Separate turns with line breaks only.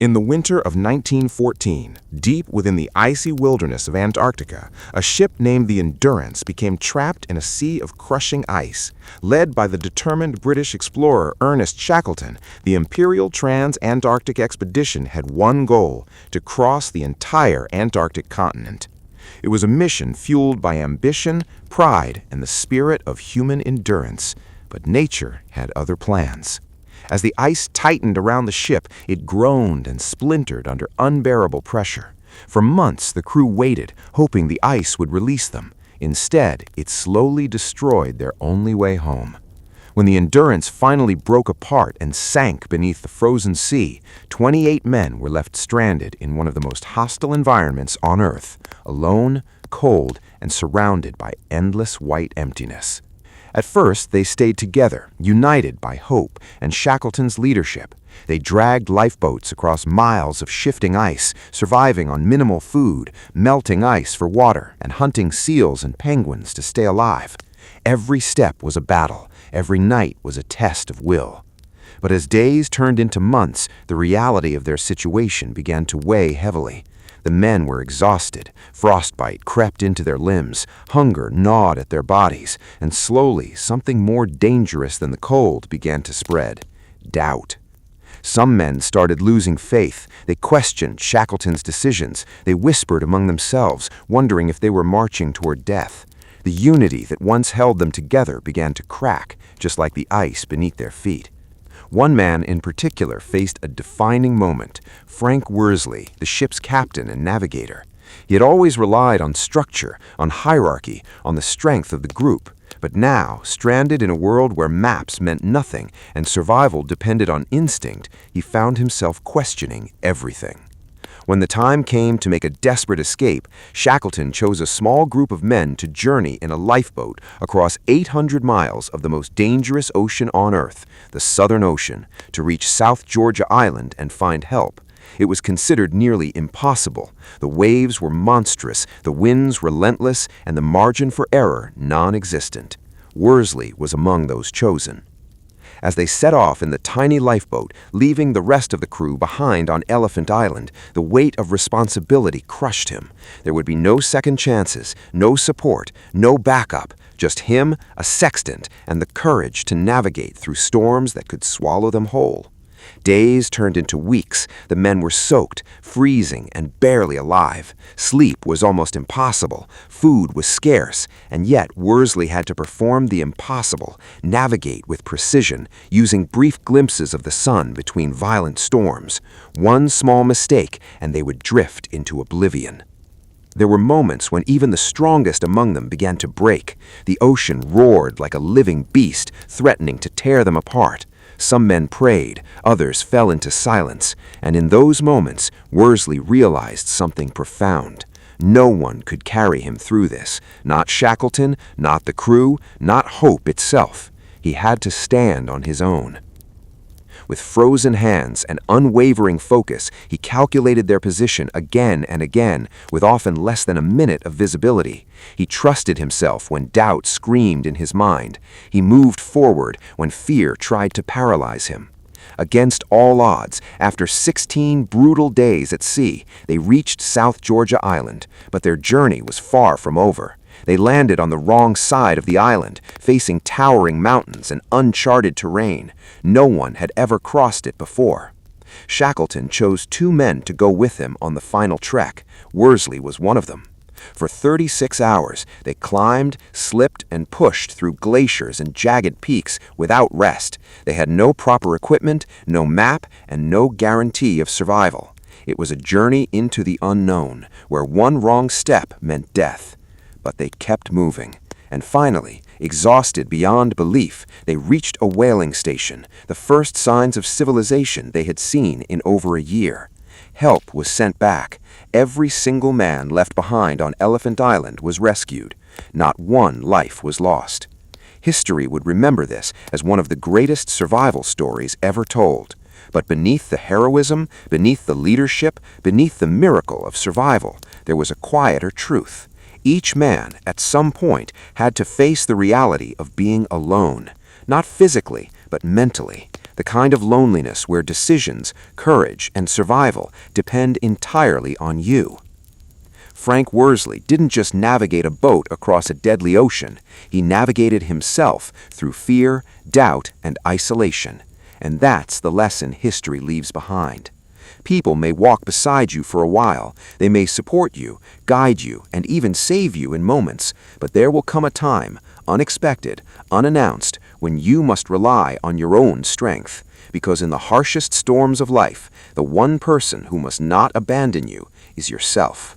In the winter of 1914, deep within the icy wilderness of Antarctica, a ship named the Endurance became trapped in a sea of crushing ice. Led by the determined British explorer Ernest Shackleton, the Imperial Trans-Antarctic Expedition had one goal: to cross the entire Antarctic continent. It was a mission fueled by ambition, pride, and the spirit of human endurance. But nature had other plans. As the ice tightened around the ship, it groaned and splintered under unbearable pressure. For months, the crew waited, hoping the ice would release them. Instead, it slowly destroyed their only way home. When the Endurance finally broke apart and sank beneath the frozen sea, 28 men were left stranded in one of the most hostile environments on Earth, alone, cold, and surrounded by endless white emptiness. At first, they stayed together, united by hope and Shackleton's leadership. They dragged lifeboats across miles of shifting ice, surviving on minimal food, melting ice for water, and hunting seals and penguins to stay alive. Every step was a battle. Every night was a test of will. But as days turned into months, the reality of their situation began to weigh heavily. The men were exhausted. Frostbite crept into their limbs. Hunger gnawed at their bodies. And slowly, something more dangerous than the cold began to spread: doubt. Some men started losing faith. They questioned Shackleton's decisions. They whispered among themselves, wondering if they were marching toward death. The unity that once held them together began to crack, just like the ice beneath their feet. One man in particular faced a defining moment: Frank Worsley, the ship's captain and navigator. He had always relied on structure, on hierarchy, on the strength of the group. But now, stranded in a world where maps meant nothing and survival depended on instinct, he found himself questioning everything. When the time came to make a desperate escape, Shackleton chose a small group of men to journey in a lifeboat across 800 miles of the most dangerous ocean on Earth, the Southern Ocean, to reach South Georgia Island and find help. It was considered nearly impossible. The waves were monstrous, the winds relentless, and the margin for error non-existent. Worsley was among those chosen. As they set off in the tiny lifeboat, leaving the rest of the crew behind on Elephant Island, the weight of responsibility crushed him. There would be no second chances, no support, no backup, just him, a sextant, and the courage to navigate through storms that could swallow them whole. Days turned into weeks. The men were soaked, freezing, and barely alive. Sleep was almost impossible. Food was scarce, and yet Worsley had to perform the impossible, navigate with precision, using brief glimpses of the sun between violent storms. One small mistake, and they would drift into oblivion. There were moments when even the strongest among them began to break. The ocean roared like a living beast, threatening to tear them apart. Some men prayed, others fell into silence, and in those moments, Worsley realized something profound. No one could carry him through this, not Shackleton, not the crew, not hope itself. He had to stand on his own. With frozen hands and unwavering focus, he calculated their position again and again, with often less than a minute of visibility. He trusted himself when doubt screamed in his mind. He moved forward when fear tried to paralyze him. Against all odds, after 16 brutal days at sea, they reached South Georgia Island, but their journey was far from over. They landed on the wrong side of the island, facing towering mountains and uncharted terrain. No one had ever crossed it before. Shackleton chose 2 men to go with him on the final trek. Worsley was one of them. For 36 hours, they climbed, slipped, and pushed through glaciers and jagged peaks without rest. They had no proper equipment, no map, and no guarantee of survival. It was a journey into the unknown, where one wrong step meant death. But they kept moving, and finally, exhausted beyond belief, they reached a whaling station, the first signs of civilization they had seen in over a year. Help was sent back. Every single man left behind on Elephant Island was rescued. Not one life was lost. History would remember this as one of the greatest survival stories ever told. But beneath the heroism, beneath the leadership, beneath the miracle of survival, there was a quieter truth. Each man, at some point, had to face the reality of being alone, not physically, but mentally.
The kind of loneliness where decisions, courage, and survival depend entirely on you. Frank Worsley didn't just navigate a boat across a deadly ocean, he navigated himself through fear, doubt, and isolation. And that's the lesson history leaves behind. People may walk beside you for a while, they may support you, guide you, and even save you in moments, but there will come a time, unexpected, unannounced, when you must rely on your own strength. Because in the harshest storms of life, the one person who must not abandon you is yourself.